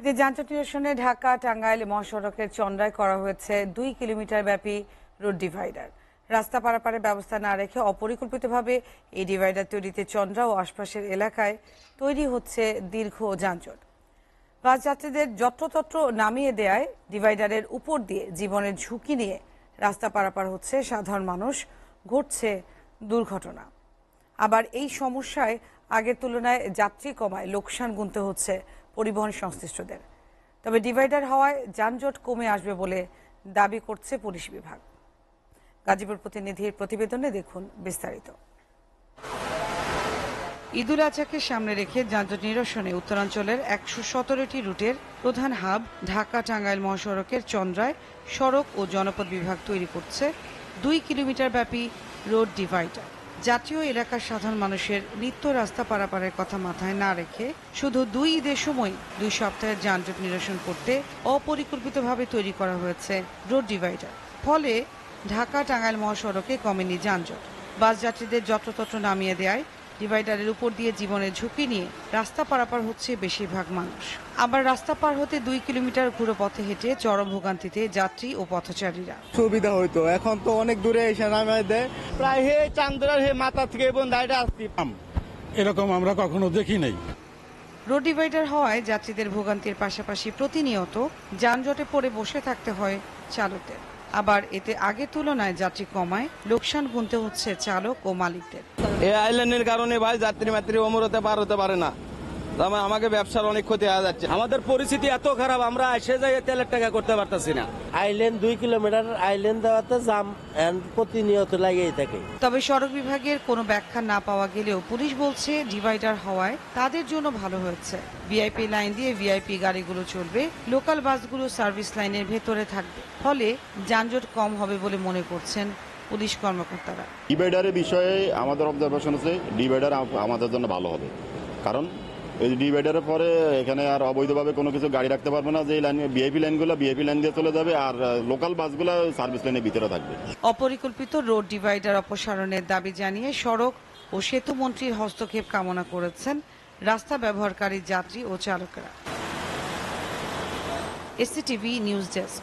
এতে যানজট নিরসনে ঢাকা টাঙ্গাইল মহাসড়কের চন্দ্রায় করা হয়েছে 2 কিলোমিটার ব্যাপী রোড ডিভাইডার। রাস্তা পারাপারের ব্যবস্থা না রেখে অপরিকল্পিতভাবে এই ডিভাইডার তৈরিতে চন্দ্রা ও আশপাশের এলাকায় তৈরি হচ্ছে দীর্ঘ যানজট। বাস যাত্রীদের যত্রতত্র নামিয়ে দেয়ায় ডিভাইডারের উপর দিয়ে জীবনের ঝুঁকি নিয়ে রাস্তা পারাপার হচ্ছে সাধারণ মানুষ, ঘটছে দুর্ঘটনা। আবার এই সমস্যায় আগের তুলনায় যাত্রী কমায় লোকসান গুনতে হচ্ছে পরিবহন সংশ্লিষ্টদের। তবে ডিভাইডার হওয়ায় যানজট কমে আসবে বলে দাবি করছে পুলিশ বিভাগ। গাজীপুর প্রতিনিধির প্রতিবেদনে দেখুন বিস্তারিত। ঈদুল আজহাকে সামনে রেখে যানজট নিরসনে উত্তরাঞ্চলের 117টি রুটের প্রধান হাব ঢাকা টাঙ্গাইল মহাসড়কের চন্দ্রায় সড়ক ও জনপদ বিভাগ তৈরি করছে 2 কিলোমিটার ব্যাপী রোড ডিভাইডার। জাতীয় এলাকার সাধারণ মানুষের নিত্য রাস্তা পারাপারের কথা মাথায় না রেখে শুধু 2 ঈদের সময় 2 সপ্তাহের যানজট নিরসন করতে অপরিকল্পিতভাবে তৈরি করা হয়েছে রোড ডিভাইডার। ফলে ঢাকা টাঙ্গাইল মহাসড়কে কমেনি যানজট। বাস যাত্রীদের যত্রতত্র নামিয়ে দেয় ডিভাইডারের উপর দিয়ে জীবনের ঝুঁকি নিয়ে রাস্তা পারাপার হচ্ছে বেশিরভাগ মানুষ। আবার রাস্তা পার হতে 2 কিলোমিটার ঘুরে পথে হেঁটে চরম ভোগান্তিতে যাত্রী ও পথচারীরা। সুবিধা হইতো, এখন তো অনেক দূরে এসে নামায় দেয়, প্রায় হে চান্দরার হে মাথা থেকে এবং দাইটা আসছি। এরকম আমরা কখনো দেখি নাই। রোড ডিভাইডার হওয়ায় যাত্রীদের ভোগান্তির পাশাপাশি প্রতিনিয়ত যানজটে পড়ে বসে থাকতে হয় চালকদের। আবার এতে আগের তুলনায় যাত্রী কমায় লোকসান গুনতে হচ্ছে চালক ও মালিকদের। এই আইল্যান্ডের কারণে ভাই যাত্রী অমরতে পার হতে পারে না, আমাকে ব্যবসার অনেক ক্ষতি হয়ে যাচ্ছে। আমাদের পরিস্থিতি এত খারাপ, আমরা এসে যাই তেলের টাকা করতে পারতেছি না। আইল্যান্ড 2 কিলোমিটার আইল্যান্ড দেওয়াতে জাম প্রতিনিয়ত লাগেই থাকে। তবে সড়ক বিভাগের কোনো ব্যাখ্যা না পাওয়া গেলেও পুলিশ বলছে ডিভাইডার হওয়ায় তাদের জন্য ভালো হয়েছে। ভিআইপি লাইন দিয়ে ভিআইপি গাড়িগুলো চলবে, লোকাল বাসগুলো সার্ভিস লাইনের ভেতরে থাকবে। ফলে যানজট কম হবে বলে মনে করছেন পুলিশ কর্মকর্তারা। ডিভাইডারের বিষয়ে আমাদের অবজারভেশন আছে, ডিভাইডার আমাদের জন্য ভালো হবে। কারণ এই ডিভাইডারের পরে এখানে আর অবৈধভাবে কোনো কিছু গাড়ি রাখতে পারবে না। যে লাইন ভিআইপি লাইন দিয়ে চলে যাবে, আর লোকাল বাসগুলো সার্ভিস লাইনের ভিতরে থাকবে। অপরিকল্পিত রোড ডিভাইডার অপসারণের দাবি জানিয়ে সড়ক ও সেতু মন্ত্রীর হস্তক্ষেপ কামনা করেছেন রাস্তা ব্যবহারকারী যাত্রী ও চালকেরা। এসসিটিভি নিউজ ডেস্ক।